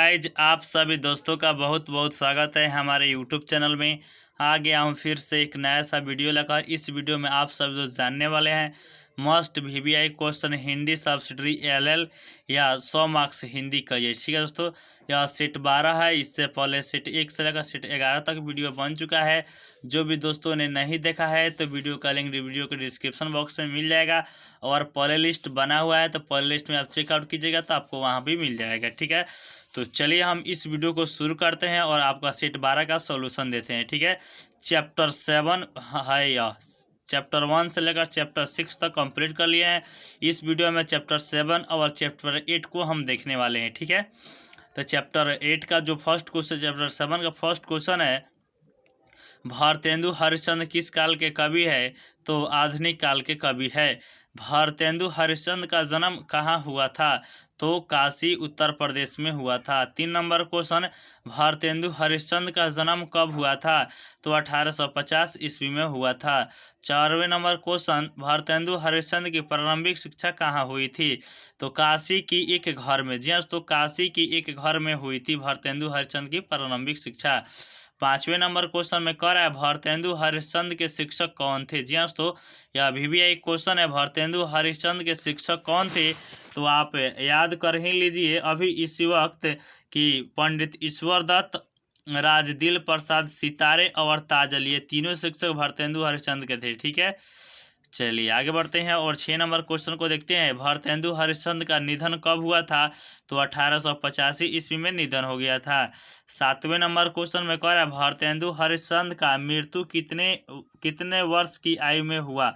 Guys आप सभी दोस्तों का बहुत बहुत स्वागत है हमारे यूट्यूब चैनल में। आ गया हूँ फिर से एक नया सा वीडियो लेकर। इस वीडियो में आप सभी दोस्त जानने वाले हैं must VVI question Hindi subsidiary LL या 100 मार्क्स हिंदी का। ये ठीक है दोस्तों, यह सेट 12 है। इससे पहले सेट 1 से लेकर सेट 11 तक वीडियो बन चुका है। जो भी दोस्तों ने नहीं देखा है तो वीडियो का लिंक वीडियो के डिस्क्रिप्शन बॉक्स में मिल जाएगा, और प्ले लिस्ट बना हुआ है तो प्ले लिस्ट में आप चेकआउट कीजिएगा तो आपको वहाँ भी मिल जाएगा। ठीक है, तो चलिए हम इस वीडियो को शुरू करते हैं और आपका सेट 12 का सॉल्यूशन देते हैं। ठीक है, चैप्टर 7 है यह। चैप्टर 1 से लेकर चैप्टर 6 तक कंप्लीट कर लिए हैं। इस वीडियो में चैप्टर 7 और चैप्टर 8 को हम देखने वाले हैं। ठीक है, तो चैप्टर 8 का जो फर्स्ट क्वेश्चन, चैप्टर 7 का फर्स्ट क्वेश्चन है, भारतेंदु हरिश्चंद्र किस काल के कवि है? तो आधुनिक काल के कवि है। भारतेंदु हरिश्चंद्र का जन्म कहाँ हुआ था? तो काशी उत्तर प्रदेश में हुआ था। 3 नंबर क्वेश्चन, भारतेंदु हरिश्चंद्र का जन्म कब हुआ था? तो 1850 ईस्वी में हुआ था। 4वें नंबर क्वेश्चन, भारतेंदु हरिश्चंद्र की प्रारंभिक शिक्षा कहाँ हुई थी? तो काशी की एक घर में। जी हाँ, तो काशी की एक घर में हुई थी भारतेंदु हरिश्चंद्र की प्रारंभिक शिक्षा। 5वें नंबर क्वेश्चन में कह रहा है भारतेंदु हरिश्चंद्र के शिक्षक कौन थे? जी हाँ दोस्तों, यह वीवीआई क्वेश्चन है, भारतेंदु हरिश्चंद्र के शिक्षक कौन थे? तो आप याद कर ही लीजिए अभी इसी वक्त कि पंडित ईश्वर दत्त, राजदिल प्रसाद सितारे और ताजल, ये तीनों शिक्षक भारतेंदु हरिश्चंद्र के थे। ठीक है, चलिए आगे बढ़ते हैं और 6 नंबर क्वेश्चन को देखते हैं। भारतेंदु हरिश्चंद्र का निधन कब हुआ था? तो 1885 ईस्वी में निधन हो गया था। 7वें नंबर क्वेश्चन में कह रहा है भारतेंदु हरिश्चंद्र का मृत्यु कितने वर्ष की आयु में हुआ?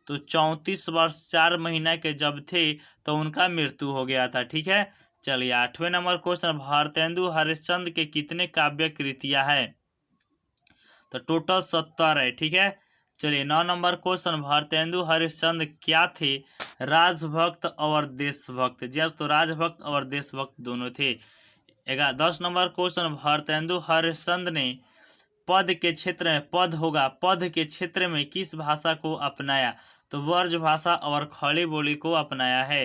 तो 34 वर्ष 4 महीना के जब थे तो उनका मृत्यु हो गया था। ठीक है, चलिए 8वें नंबर क्वेश्चन, भारतेंदु हरिश्चंद्र के कितने काव्य कृतियाँ हैं? तो टोटल 70 है। ठीक है, चलिए 9 नंबर क्वेश्चन, भारतेंदु हरिश्चंद्र क्या थे? राजभक्त और देशभक्त। जी तो राजभक्त और देशभक्त दोनों थे। 10 नंबर क्वेश्चन, भारतेंदु हरिश्चंद्र ने पद के क्षेत्र में, पद होगा, पद के क्षेत्र में किस भाषा को अपनाया? तो ब्रज भाषा और खड़ी बोली को अपनाया है।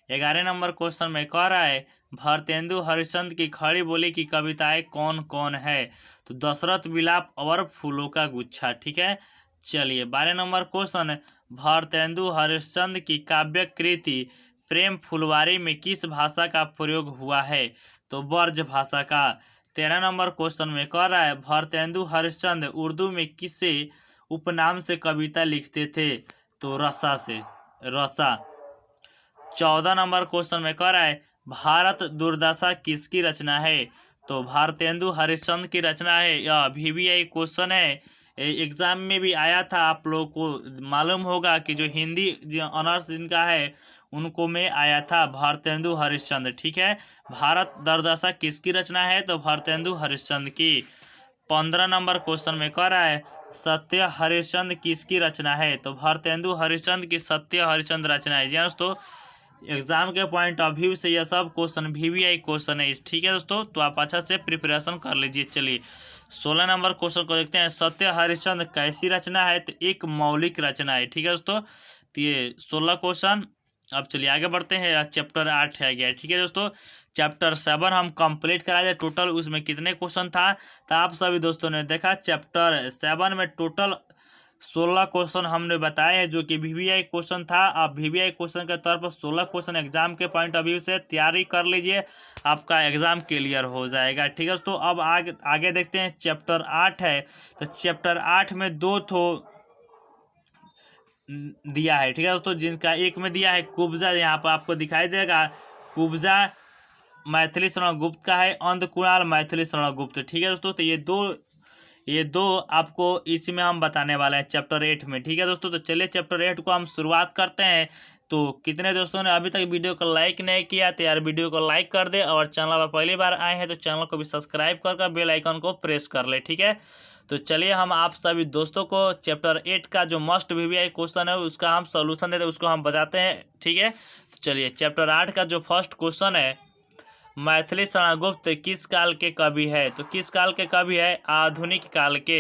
11 नंबर क्वेश्चन में कह रहा है भारतेंदु हरिश्चंद्र की खड़ी बोली की कविताएं कौन कौन है? तो दशरथ विलाप और फूलों का गुच्छा। ठीक है, चलिए 12 नंबर क्वेश्चन, भारतेंदु हरिश्चंद्र की काव्य कृति प्रेम फुलवारी में किस भाषा का प्रयोग हुआ है? तो ब्रज भाषा का। 13 नंबर क्वेश्चन में कह रहा है भारतेंदु हरिश्चंद्र उर्दू में किसे उपनाम से कविता लिखते थे? तो रसा से, रसा। 14 नंबर क्वेश्चन में कह रहा है भारत दुर्दशा किसकी रचना है? तो भारतेंदु हरिश्चंद्र की रचना है। यह वीवीआई क्वेश्चन है, एग्जाम में भी आया था। आप लोगों को मालूम होगा कि जो हिंदी ऑनर्स जिनका है उनको में आया था भारतेंदु हरिश्चंद्र। ठीक है, भारत दुर्दशा किसकी रचना है? तो भारतेंदु हरिश्चंद्र की। 15 नंबर क्वेश्चन में कह रहा है सत्य हरिश्चंद्र किसकी रचना है? तो भारतेंदु हरिश्चंद्र की सत्य हरिश्चंद्र रचना है। जी दोस्तों, एग्जाम के पॉइंट ऑफ व्यू से यह सब क्वेश्चन वीवीआई क्वेश्चन है। ठीक है दोस्तों, तो आप अच्छा से प्रिपरेशन कर लीजिए। चलिए 16 नंबर क्वेश्चन को देखते हैं, सत्य हरिश्चंद्र कैसी रचना है? तो एक मौलिक रचना है। ठीक है दोस्तों, तो ये 16 क्वेश्चन। अब चलिए आगे बढ़ते हैं, चैप्टर 8 है गया। ठीक है दोस्तों, चैप्टर 7 हम कंप्लीट करा दिए। टोटल उसमें कितने क्वेश्चन था? तो आप सभी दोस्तों ने देखा चैप्टर 7 में टोटल 16 क्वेश्चन हमने बताए हैं, जो कि वीवीआई क्वेश्चन था। आप वीवीआई क्वेश्चन के तौर पर 16 क्वेश्चन एग्जाम के पॉइंट ऑफ व्यू से तैयारी कर लीजिए, आपका एग्जाम क्लियर हो जाएगा। ठीक है, तो अब आगे देखते हैं। चैप्टर 8 है, तो चैप्टर 8 में 2 ठो दिया है। ठीक है दोस्तों, जिनका एक में दिया है कुब्जा, यहाँ पर आपको दिखाई देगा कुब्जा मैथिली शरण गुप्त का है, अंधकुणाल मैथिली शरण गुप्त। ठीक है दोस्तों, तो ये दो आपको इसी में हम बताने वाले हैं चैप्टर 8 में। ठीक है दोस्तों, तो चलिए चैप्टर 8 को हम शुरुआत करते हैं। तो कितने दोस्तों ने अभी तक वीडियो को लाइक नहीं किया तो यार वीडियो को लाइक कर दे, और चैनल पर पहली बार आए हैं तो चैनल को भी सब्सक्राइब कर बेल आइकन को प्रेस कर ले। ठीक है, तो चलिए हम आप सभी दोस्तों को चैप्टर 8 का जो मस्ट वीवीआई क्वेश्चन है उसका हम सोल्यूशन देते हैं, उसको हम बताते हैं। ठीक है, तो चलिए चैप्टर 8 का जो फर्स्ट क्वेश्चन है, मैथिली शरण गुप्त किस काल के कवि है? तो किस काल के कवि है? आधुनिक काल के।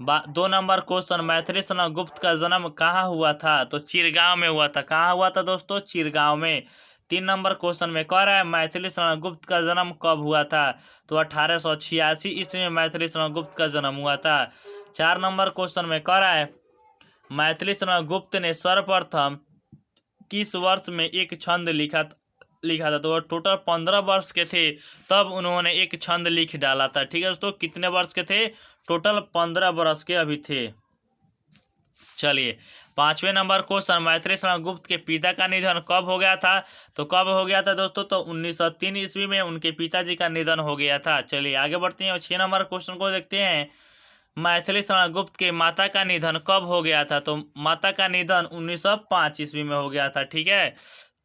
2 नंबर क्वेश्चन, मैथिली शरण गुप्त का जन्म कहाँ हुआ था? तो चिरगांव में हुआ था। कहाँ हुआ था दोस्तों? चिरगांव में। 3 नंबर क्वेश्चन में कह रहा है मैथिली शरण गुप्त का जन्म कब हुआ था, तो 1886 ईस्वी में मैथिली शरण गुप्त का जन्म हुआ था। 4 नंबर क्वेश्चन में कह रहा है मैथिली शरण गुप्त ने सर्वप्रथम किस वर्ष में एक छंद लिखा था, तो वो टोटल 15 वर्ष के थे तब उन्होंने एक छंद लिख डाला था। ठीक है दोस्तों, कितने वर्ष के थे, टोटल 15 वर्ष के अभी थे। चलिए 5वें नंबर क्वेश्चन मैथिली शरण गुप्त के पिता का निधन कब हो गया था, तो कब हो गया था दोस्तों, तो 1903 ईस्वी में उनके पिताजी का निधन हो गया था। चलिए आगे बढ़ते हैं और 6 नंबर क्वेश्चन को देखते हैं मैथिली शरण गुप्त के माता का निधन कब हो गया था, तो माता का निधन 1905 ईस्वी में हो गया था। ठीक है,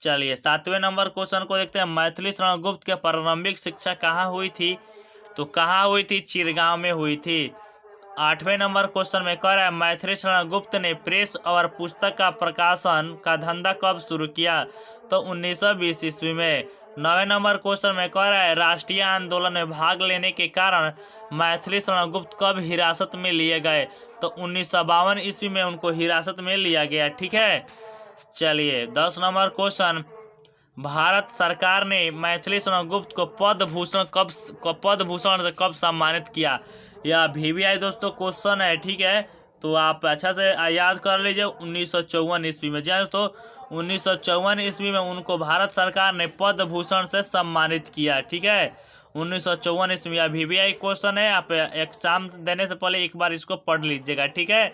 चलिए 7वें नंबर क्वेश्चन को देखते हैं मैथिली शरण गुप्त के प्रारंभिक शिक्षा कहाँ हुई थी, तो कहाँ हुई थी, चिरगांव में हुई थी। 8वें नंबर क्वेश्चन में कह रहा है मैथिली शरण गुप्त ने प्रेस और पुस्तक का प्रकाशन का धंधा कब शुरू किया, तो 1920 ईस्वी में। 9वें नंबर क्वेश्चन में कह रहा है राष्ट्रीय आंदोलन में भाग लेने के कारण मैथिली शरण गुप्त कब हिरासत में लिए गए, तो 1952 ईस्वी में उनको हिरासत में लिया गया। ठीक है, चलिए 10 नंबर क्वेश्चन भारत सरकार ने मैथिली शरण गुप्त को पद्म भूषण से कब सम्मानित किया, यह VVI दोस्तों क्वेश्चन है। ठीक है, तो आप अच्छा से याद कर लीजिए 1954 ईस्वी में। जी दोस्तों 1954 ईस्वी में उनको भारत सरकार ने पद्म भूषण से सम्मानित किया। ठीक है, 1954 ईस्वी, यह VVI क्वेश्चन है, आप एग्जाम देने से पहले एक बार इसको पढ़ लीजिएगा। ठीक है,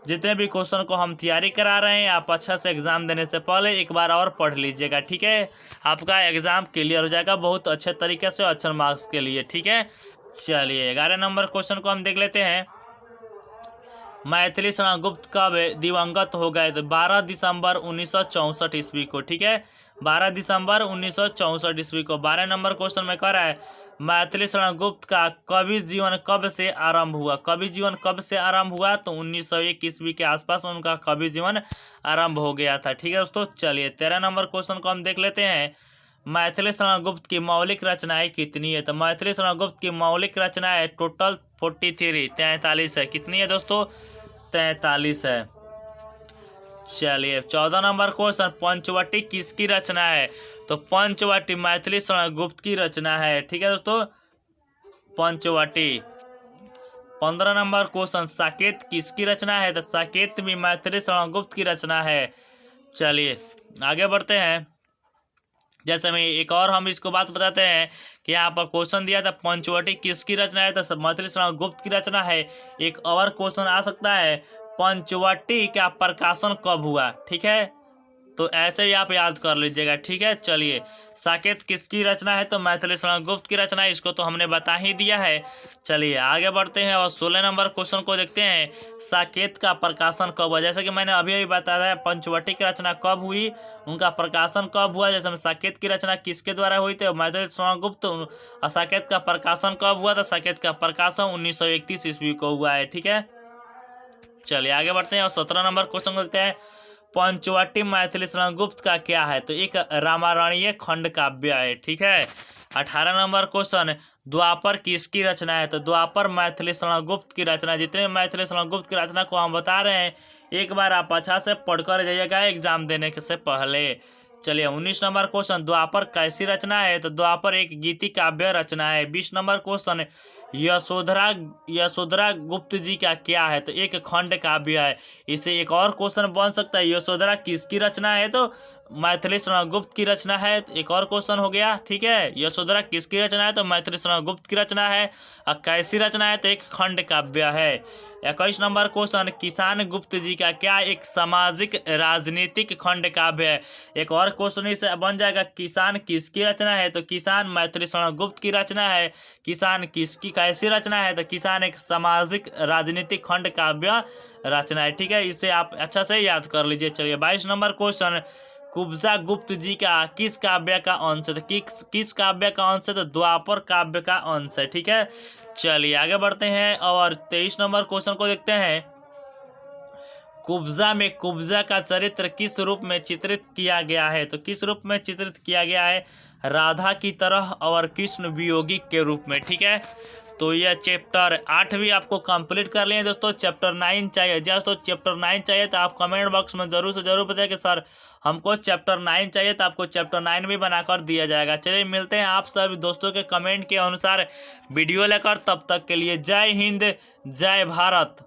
जितने भी क्वेश्चन को हम तैयारी करा रहे हैं आप अच्छा से एग्जाम देने से पहले एक बार और पढ़ लीजिएगा। ठीक है, आपका एग्जाम क्लियर हो जाएगा बहुत अच्छे तरीके से, अच्छे मार्क्स के लिए। ठीक है, चलिए 11 नंबर क्वेश्चन को हम देख लेते हैं मैथिली शरण गुप्त कब दिवंगत हो गए, तो 12 दिसंबर 1964 ईस्वी को। ठीक है, 12 दिसंबर 1964 ईस्वी को। 12 नंबर क्वेश्चन में कह रहा है मैथिली शरण गुप्त का कवि जीवन कब से आरंभ हुआ, कवि जीवन कब से आरंभ हुआ, तो 1901 ईस्वी के आसपास में उनका कवि जीवन आरंभ हो गया था। ठीक है दोस्तों, चलिए 13 नंबर क्वेश्चन को हम देख लेते हैं मैथिली शरण गुप्त की मौलिक रचनाएं कितनी है, तो मैथिली शरण गुप्त की मौलिक रचनाएं टोटल 43 है। कितनी है दोस्तों, 43 है। चलिए 14 नंबर क्वेश्चन पंचवटी किसकी रचना है, तो पंचवटी मैथिली शरण गुप्त की रचना है। ठीक है दोस्तों, पंचवटी। 15 नंबर क्वेश्चन साकेत किसकी रचना है, तो साकेत भी मैथिली शरण गुप्त की रचना है। चलिए आगे बढ़ते हैं, जैसे में एक और हम इसको बात बताते हैं कि यहाँ पर क्वेश्चन दिया था पंचवटी किसकी रचना है, तो मैथिली शरण गुप्त की रचना है। एक और क्वेश्चन आ सकता है पंचवटी का प्रकाशन कब हुआ। ठीक है, तो ऐसे ही आप याद कर लीजिएगा। ठीक है, चलिए साकेत किसकी रचना है, तो मैथिली शरण गुप्त की रचना है, इसको तो हमने बता ही दिया है। चलिए आगे बढ़ते हैं और 16 नंबर क्वेश्चन को देखते हैं साकेत का प्रकाशन कब हुआ। जैसे कि मैंने अभी बताया पंचवटी की रचना कब हुई, उनका प्रकाशन कब हुआ। जैसे साकेत की रचना किसके द्वारा हुई थी, मैथिली शरण गुप्त। और साकेत का प्रकाशन कब हुआ था, साकेत का प्रकाशन 1931 ईस्वी को हुआ है। ठीक है, चलिए आगे बढ़ते हैं और 17 नंबर क्वेश्चन को देखते हैं पंचवटी मैथिली शरण गुप्त का क्या है, तो एक रामायणीय खंड काव्य है। ठीक है, 18 नंबर क्वेश्चन द्वापर किसकी रचना है, तो द्वापर मैथिली शरण गुप्त की रचना। जितने मैथिली शरण गुप्त की रचना को हम बता रहे हैं एक बार आप अच्छा से पढ़कर जाइएगा एग्जाम देने से पहले। चलिए 19 नंबर क्वेश्चन द्वापर कैसी रचना है, तो द्वापर एक गीति काव्य रचना है। 20 नंबर क्वेश्चन यशोधरा गुप्त जी का क्या है, तो एक खंड काव्य है। इसे एक और क्वेश्चन बन सकता है यशोधरा किसकी रचना है, तो मैथिली शरण गुप्त की रचना है। एक और क्वेश्चन हो गया। ठीक है, यशोधरा किसकी रचना है, तो मैथिली शरण गुप्त की रचना है। और कैसी रचना है, तो एक खंड काव्य है। 21 नंबर क्वेश्चन किसान गुप्त जी का क्या एक सामाजिक राजनीतिक खंड काव्य है। एक और क्वेश्चन इससे बन जाएगा किसान किसकी रचना है, तो किसान मैथिली शरण गुप्त की रचना है। किसान किसकी कैसी रचना है, तो किसान एक सामाजिक राजनीतिक खंड काव्य रचना है। ठीक है, इसे आप अच्छा से याद कर लीजिए। चलिए 22 नंबर क्वेश्चन कुब्जा गुप्त जी का किस काव्य का अंश है, तो किस काव्य का अंश है, तो द्वापर काव्य का अंश है। ठीक है, चलिए आगे बढ़ते हैं और 23 नंबर क्वेश्चन को देखते हैं कुब्जा में कुब्जा का चरित्र किस रूप में चित्रित किया गया है, तो किस रूप में चित्रित किया गया है, राधा की तरह और कृष्ण वियोगी के रूप में। ठीक है, तो यह चैप्टर 8 भी आपको कंप्लीट कर लिए दोस्तों। चैप्टर 9 चाहिए दोस्तों, चैप्टर 9 चाहिए तो आप कमेंट बॉक्स में जरूर से जरूर बताएं कि सर हमको चैप्टर 9 चाहिए, तो आपको चैप्टर 9 भी बनाकर दिया जाएगा। चलिए मिलते हैं आप सभी दोस्तों के कमेंट के अनुसार वीडियो लेकर, तब तक के लिए जय हिंद जय भारत।